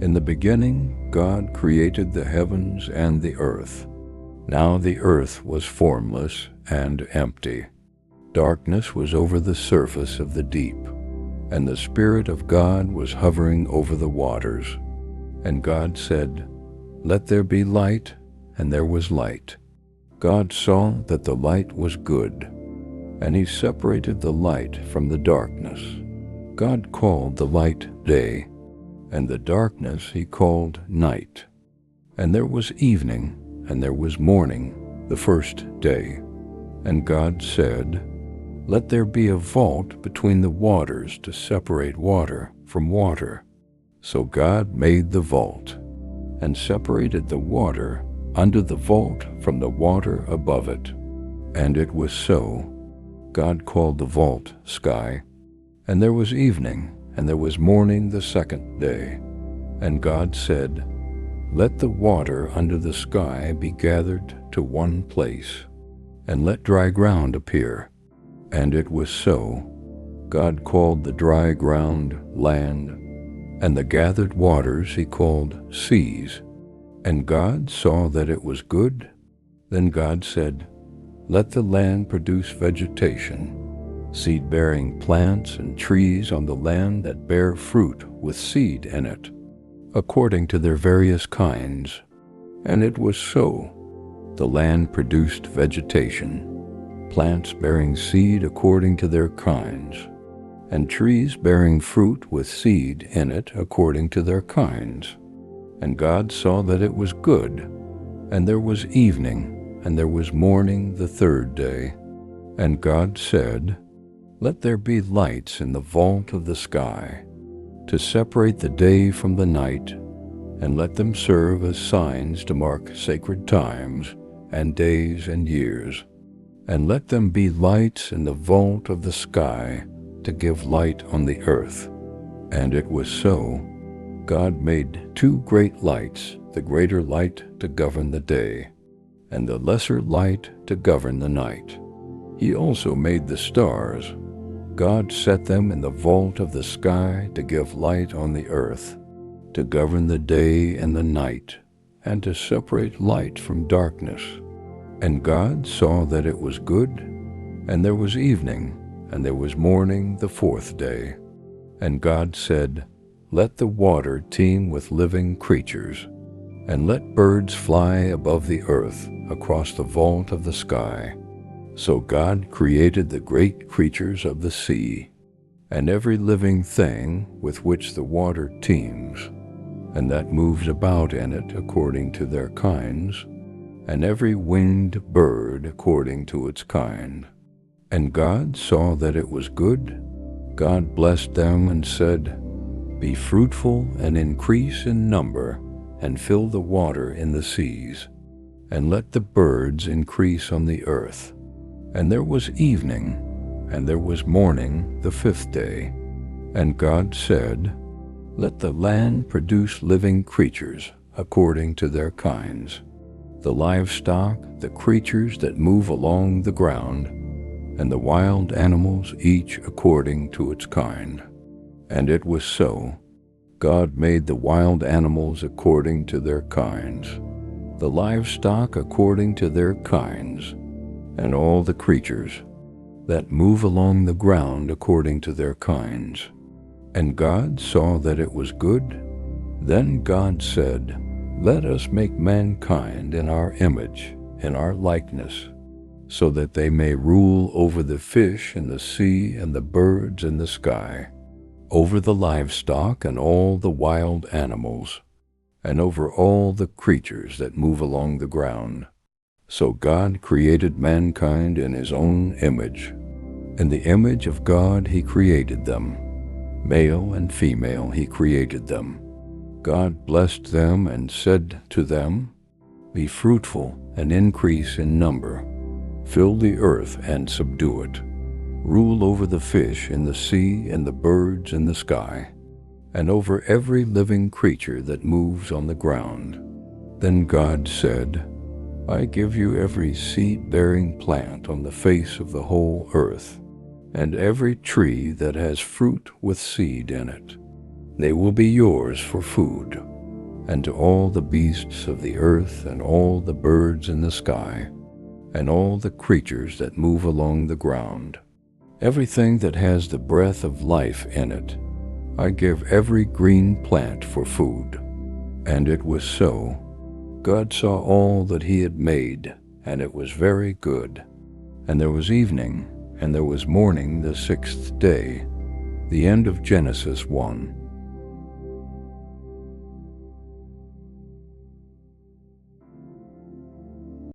In the beginning, God created the heavens and the earth. Now the earth was formless and empty. Darkness was over the surface of the deep, and the Spirit of God was hovering over the waters. And God said, "Let there be light," and there was light. God saw that the light was good, and He separated the light from the darkness. God called the light day, and the darkness He called night. And there was evening, and there was morning, the first day. And God said, "Let there be a vault between the waters to separate water from water." So God made the vault, and separated the water under the vault from the water above it. And it was so. God called the vault sky. And there was evening, and there was morning the second day. And God said, "Let the water under the sky be gathered to one place, and let dry ground appear." And it was so. God called the dry ground land, and the gathered waters He called seas. And God saw that it was good. Then God said, "Let the land produce vegetation, seed-bearing plants and trees on the land that bear fruit with seed in it, according to their various kinds." And it was so. The land produced vegetation, plants bearing seed according to their kinds, and trees bearing fruit with seed in it according to their kinds. And God saw that it was good. And there was evening, and there was morning the third day. And God said, "Let there be lights in the vault of the sky, to separate the day from the night, and let them serve as signs to mark sacred times, and days and years. And let them be lights in the vault of the sky, to give light on the earth." And it was so. God made two great lights, the greater light to govern the day, and the lesser light to govern the night. He also made the stars. God set them in the vault of the sky to give light on the earth, to govern the day and the night, and to separate light from darkness. And God saw that it was good. And there was evening, and there was morning the fourth day. And God said, "Let the water teem with living creatures, and let birds fly above the earth across the vault of the sky." So God created the great creatures of the sea, and every living thing with which the water teems, and that moves about in it according to their kinds, and every winged bird according to its kind. And God saw that it was good. God blessed them and said, "Be fruitful and increase in number, and fill the water in the seas, and let the birds increase on the earth." And there was evening, and there was morning the fifth day. And God said, "Let the land produce living creatures according to their kinds, the livestock, the creatures that move along the ground, and the wild animals, each according to its kind." And it was so. God made the wild animals according to their kinds, the livestock according to their kinds, and all the creatures that move along the ground according to their kinds. And God saw that it was good. Then God said, "Let us make mankind in our image, in our likeness, so that they may rule over the fish in the sea and the birds in the sky, over the livestock and all the wild animals, and over all the creatures that move along the ground." So God created mankind in His own image. In the image of God He created them. Male and female He created them. God blessed them and said to them, "Be fruitful and increase in number. Fill the earth and subdue it. Rule over the fish in the sea and the birds in the sky, and over every living creature that moves on the ground." Then God said, "I give you every seed-bearing plant on the face of the whole earth, and every tree that has fruit with seed in it. They will be yours for food, and to all the beasts of the earth, and all the birds in the sky, and all the creatures that move along the ground, everything that has the breath of life in it. I give every green plant for food." And it was so. God saw all that he had made, and it was very good. And there was evening, and there was morning the sixth day. The end of Genesis 1.